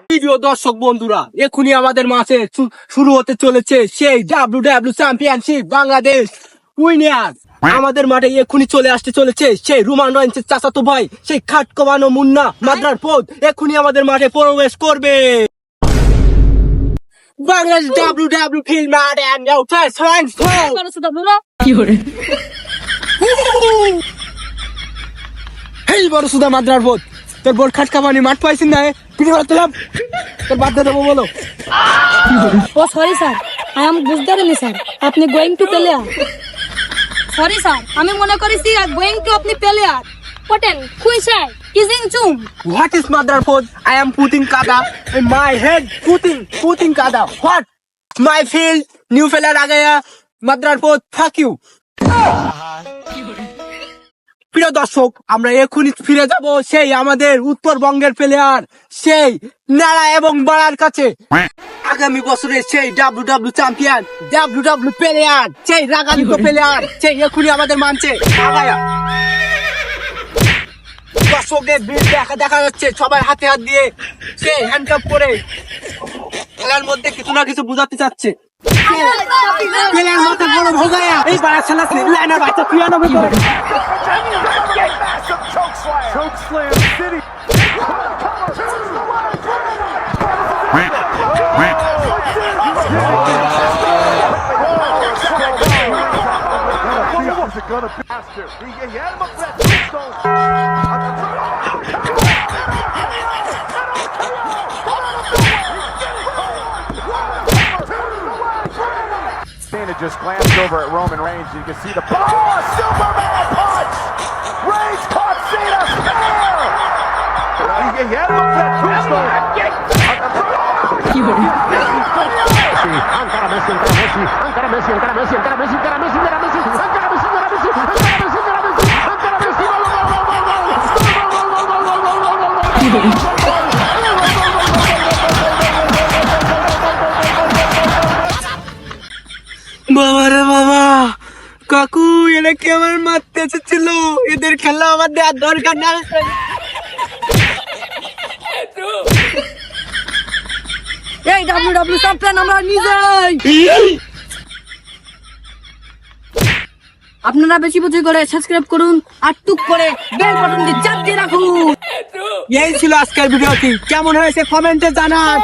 প্রিয় দর্শক বন্ধুরা, এখনই আমাদের মাঝে শুরু হতে চলেছে সেই ডাব্লিউডাব্লিউ চ্যাম্পিয়নশিপ বাংলাদেশ উইনার। আমাদের মাঠে এখনই চলে আসতে চলেছে সেই রোমান রয়েন্সের চাচাতো ভাই, সেই খাটকবানো মুন্না মাদ্রার পদ এখনই আমাদের মাঠে প্রবেশ করবে। বাংলাদেশ ডাব্লিউডাব্লিউ ফিল্ড মাঠ এন্ড নাও ফার্স্ট হ্যান্ডস হেই বড় সুদা মাদ্রার পদ, তোর বোর্ড খাটকাবানি মাঠ পাইছিস না? ভিডিও করলাম তোর বাদ দেবো বলো। ও সরি স্যার, আমি বুঝতে পারিনি স্যার, আপনি going to player. Sorry sir, আমি মনে করেছি গোয়িং টু আপনি প্লেয়ার। পটেন কুইসাই কিজিং চুম। What is motherfucker? I am putting kada in my head. Putting kada. What? My field. New fella आ गया. motherfucker. Fuck you. প্রিয় দর্শক, আমরা এখনই ফিরে যাব সেই আমাদের উত্তরবঙ্গের প্লেয়ার সেই নাড়া এবং বাড়ার কাছে। আগামী বছরের সেই ডাব্লিউডাব্লিউ চ্যাম্পিয়ন, ডাব্লিউডাব্লিউ প্লেয়ার, সেই রাগানিত প্লেয়ার, সেই এখনই আমাদের মানছে আগায়া। দর্শকদের ভিড় দেখা যাচ্ছে, সবাই হাতে হাত দিয়ে সে হ্যান্ডকাপ করে খেলার মধ্যে কিছু না কিছু বুঝাতে চাচ্ছে। প্লেয়ার মাথা গরম হয়ে গয়া, এই বাড়া খেলা লাইনার বাচ্চা পিয়ানো ভিতরে just glanced over at Roman Reigns. You can see the Superman punch. Reigns caught Cena spear. He had him up for that tombstone. বাবা রে বাবা, কাকু এরা কি আমার মারতে এসেছিল? এদের খেলা আমার দেওয়ার দরকার না। এই ডাব্লিউডাব্লিউ চ্যাম্পিয়ন আমরা নিজেই। আপনারা বেশি বেশি করে সাবস্ক্রাইব করুন আর টুক করে বেল বাটনটি চাপ দিয়ে রাখুন। এই ছিল আজকের ভিডিওটি, কেমন হয়েছে কমেন্টে জানান।